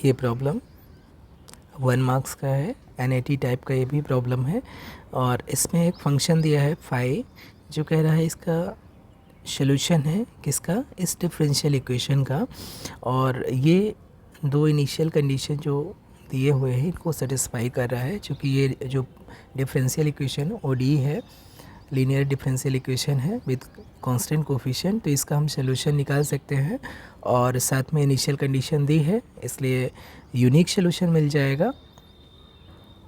ये problem 1 marks का है, NAT टाइप का ये भी प्रॉब्लम है। और इसमें एक फंक्शन दिया है फाई, जो कह रहा है इसका सॉल्यूशन है किसका, इस डिफरेंशियल इक्वेशन का। और ये दो इनिशियल कंडीशन जो दिए हुए हैं इनको सेटिस्फाई कर रहा है, क्योंकि ये जो डिफरेंशियल इक्वेशन ODE है, लीनियर डिफरेंशियल इक्वेशन है विद कांस्टेंट कोफिशिएंट, तो इसका हम सॉल्यूशन निकाल सकते हैं। और साथ में इनिशियल कंडीशन दी है, इसलिए यूनिक सॉल्यूशन मिल जाएगा।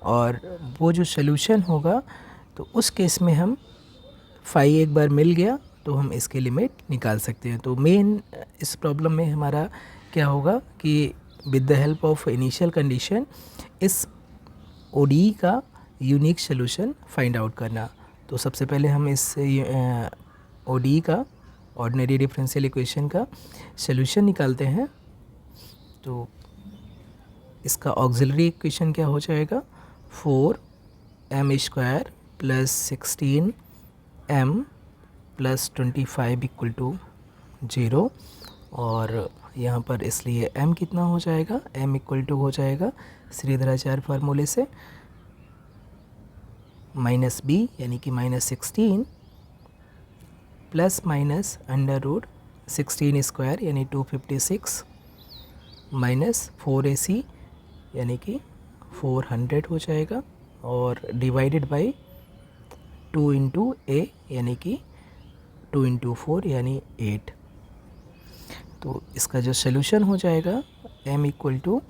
और वो जो सॉल्यूशन होगा तो उस केस में हम फाई एक बार मिल गया तो हम इसके लिमिट निकाल सकते हैं। तो मेन इस प्रॉब्लम में हमारा क्या होगा कि with the help of initial condition इस ODE का यूनिक सॉल्यूशन फाइंड आउट करना। तो सबसे पहले हम इस ODE का, ऑर्डिनरी डिफरेंशियल इक्वेशन का सॉल्यूशन निकालते हैं। तो इसका ऑक्सिलरी इक्वेशन क्या हो जाएगा, 4m² + 16m + 25 = 0। और यहाँ पर इसलिए m कितना हो जाएगा, m = हो जाएगा श्रीधराचार्य फार्मूले से -b यानी कि -16 ± √16² यानी 256 -4ac यानी कि 400 हो जाएगा, और डिवाइडेड बाई 2 × a यानी कि 2 × 4 यानी 8। तो इसका जो सॉल्यूशन हो जाएगा m =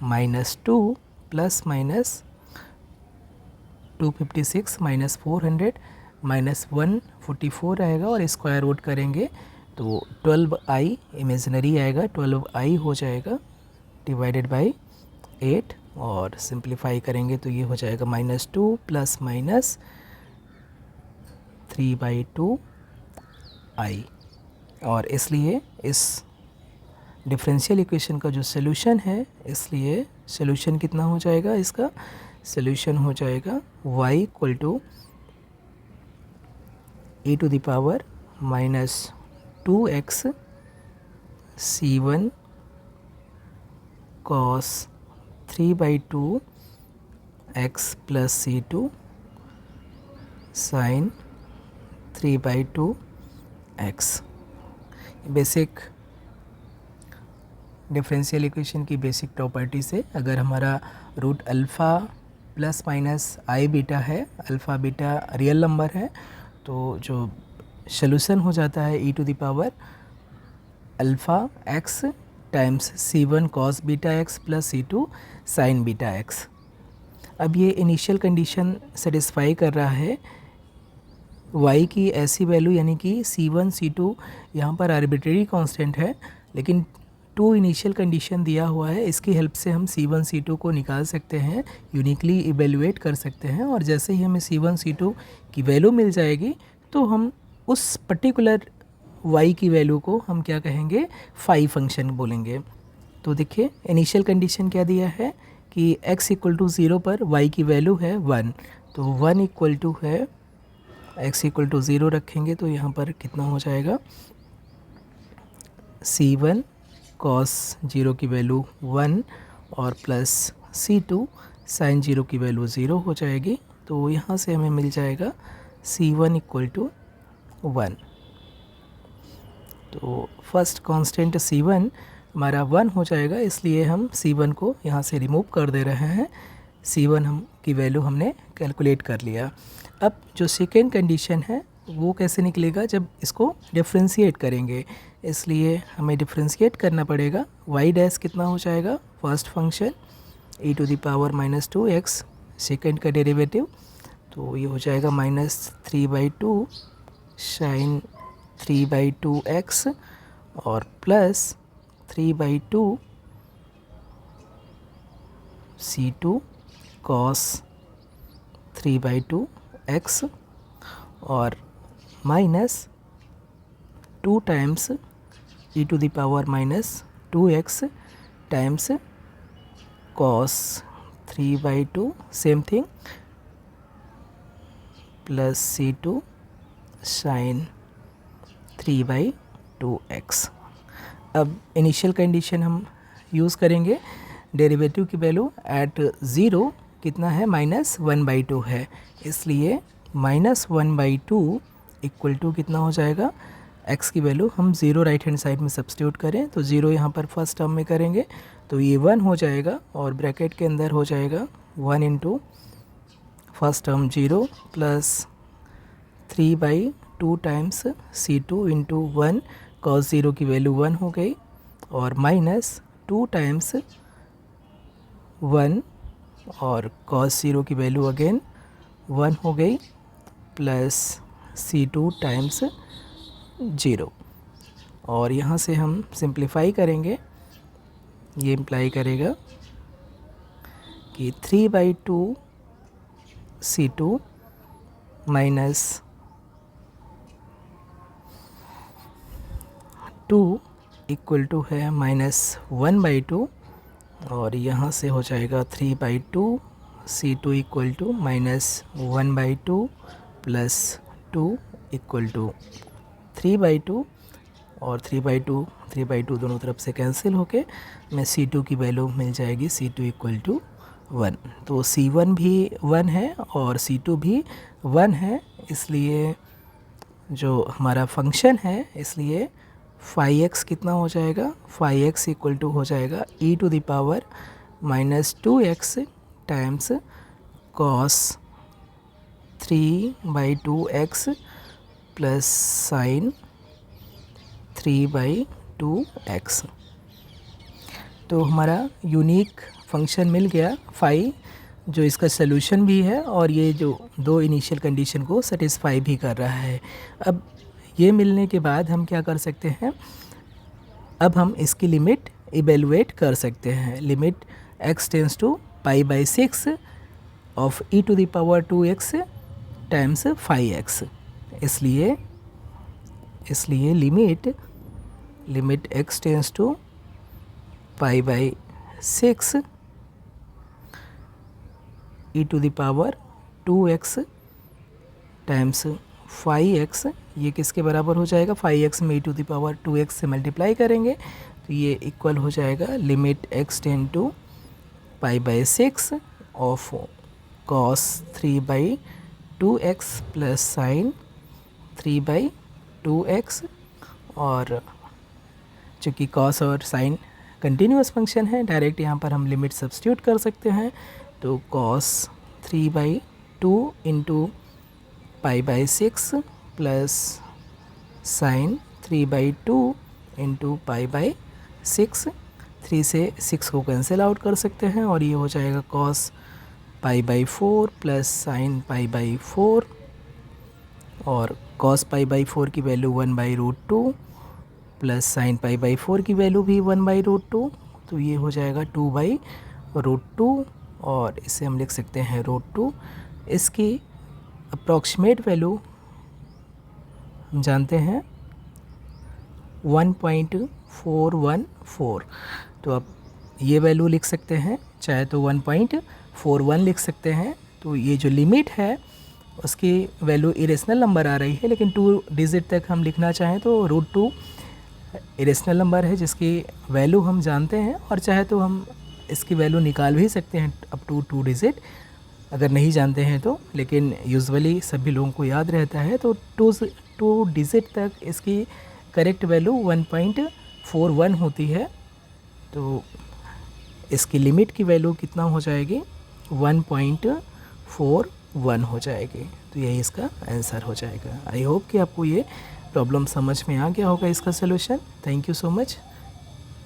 -2 ± 256 - 400 -144 आएगा, और स्क्वायर रूट करेंगे तो 12i इमेजिनरी आएगा, 12i हो जाएगा डिवाइडेड बाई 8, और सिंप्लीफाई करेंगे तो ये हो जाएगा -2 ± 3/2i। और इसलिए इस डिफरेंशियल इक्वेशन का जो सॉल्यूशन है, इसलिए सॉल्यूशन कितना हो जाएगा, इसका सॉल्यूशन हो जाएगा y = e⁻−2x c1 cos 3/2x + c2 sin 3/2x। Basic differential equation की बेसिक प्रॉपर्टी से अगर हमारा रूट अल्फ़ा ± i β है, अल्फ़ा बीटा रियल नंबर है, तो जो सॉल्यूशन हो जाता है e⁻α x times c1 cos βx + c2 sin βx। अब ये इनिशियल कंडीशन सेटिस्फाई कर रहा है y की ऐसी वैल्यू, यानी कि c1 c2 यहाँ पर आर्बिट्रेरी कांस्टेंट है, लेकिन 2 इनिशियल कंडीशन दिया हुआ है, इसकी हेल्प से हम c1 c2 को निकाल सकते हैं, यूनिकली इवेलुएट कर सकते हैं। और जैसे ही हमें c1 c2 की वैल्यू मिल जाएगी तो हम उस पर्टिकुलर y की वैल्यू को हम क्या कहेंगे, फाई फंक्शन बोलेंगे। तो देखिए इनिशियल कंडीशन क्या दिया है कि x = 0 पर y की वैल्यू है 1, तो 1 = है x = 0 रखेंगे तो यहाँ पर कितना हो जाएगा, c1 cos 0 की वैल्यू 1 और प्लस c2 sin 0 की वैल्यू 0 हो जाएगी। तो यहाँ से हमें मिल जाएगा c1 = 1। तो फर्स्ट कांस्टेंट c1 हमारा 1 हो जाएगा, इसलिए हम c1 को यहाँ से रिमूव कर दे रहे हैं। c1 की वैल्यू हमने कैलकुलेट कर लिया। अब जो सेकेंड कंडीशन है वो कैसे निकलेगा, जब इसको डिफ्रेंशिएट करेंगे, इसलिए हमें डिफ्रेंशिएट करना पड़ेगा। y डैश कितना हो जाएगा, फर्स्ट फंक्शन e⁻−2x, सेकेंड का डेरिवेटिव, तो ये हो जाएगा -3/2 sin 3/2x और प्लस 3/2 c2 cos 3/2x और -2 times e⁻−2x times cos 3/2 same thing plus c2 sin 3/2x। अब इनिशियल कंडीशन हम यूज़ करेंगे। डेरिवेटिव की वैल्यू एट 0 कितना है, -1/2 है, इसलिए -1/2 इक्वल टू कितना हो जाएगा, x की वैल्यू हम 0 राइट हैंड साइड में सब्स्टिट्यूट करें तो 0 यहाँ पर फर्स्ट टर्म में करेंगे तो ये 1 हो जाएगा और ब्रैकेट के अंदर हो जाएगा 1 into first term 0 plus 3/2 times C2 into 1 cos 0 की वैल्यू 1 हो गई और -2 टाइम्स 1 और cos 0 की वैल्यू अगेन 1 हो गई प्लस C2 टाइम्स 0 और यहाँ से हम सिंप्लीफाई करेंगे, ये इम्प्लाई करेगा कि 3/2 C2 माइनस 2 इक्वल टू है -1/2 और यहाँ से हो जाएगा 3/2 C2 equal to -1/2 plus 2 equal to 3/2 और 3/2 दोनों तरफ से कैंसिल होके मैं C2 की वैल्यू मिल जाएगी C2 इक्वल टू 1। तो C1 भी 1 है और C2 भी 1 है, इसलिए जो हमारा फंक्शन है इसलिए phi-x कितना हो जाएगा, phi-x इक्वल टू हो जाएगा e⁻ -2x times cos 3/2x plus sine 3/2x। तो हमारा यूनिक फंक्शन मिल गया फाई, जो इसका सलूशन भी है और ये जो दो इनिशियल कंडीशन को सेटिस्फाई भी कर रहा है। अब ये मिलने के बाद हम क्या कर सकते हैं, अब हम इसकी लिमिट इवेलुएट कर सकते हैं। Limit x tends to π/6 of e⁻2x times phi-x, इसलिए limit x tends to π/6 e⁻2x times phi-x, ये किसके बराबर हो जाएगा, phi-x में e⁻2x से मल्टीप्लाई करेंगे तो ये इक्वल हो जाएगा limit x tend to π/6 of cos 3/2x plus sine 3/2x। और चूँकि cos और sin कंटिन्यूस फंक्शन है, डायरेक्ट यहाँ पर हम लिमिट सब्स्टिट्यूट कर सकते हैं। तो cos 3/2 into π/6 plus sine 3/2 into π/6, 3 से 6 को कैंसिल आउट कर सकते हैं और ये हो जाएगा cos π/4 प्लस साइन π/4 और cos π/4 की वैल्यू 1/√2 प्लस साइन π/4 की वैल्यू भी 1/√2, तो ये हो जाएगा 2/√2 और इसे हम लिख सकते हैं √2। इसकी अप्रॉक्सीमेट वैल्यू हम जानते हैं 1.414, तो अब ये वैल्यू लिख सकते हैं, चाहे तो 1.41 लिख सकते हैं। तो ये जो लिमिट है उसकी वैल्यू इरेशनल नंबर आ रही है, लेकिन 2 डिजिट तक हम लिखना चाहें तो √2 इरेशनल नंबर है जिसकी वैल्यू हम जानते हैं, और चाहे तो हम इसकी वैल्यू निकाल भी सकते हैं अप टू 2 डिजिट अगर नहीं जानते हैं तो, लेकिन यूजुअली सभी लोगों को याद रहता है। तो 2 डिजिट तक इसकी करेक्ट वैल्यू 1.41 होती है। तो इसकी लिमिट की वैल्यू कितना हो जाएगी, 1.41 हो जाएगी। तो यही इसका आंसर हो जाएगा। आई होप कि आपको ये प्रॉब्लम समझ में आ गया होगा इसका solution. Thank you so much.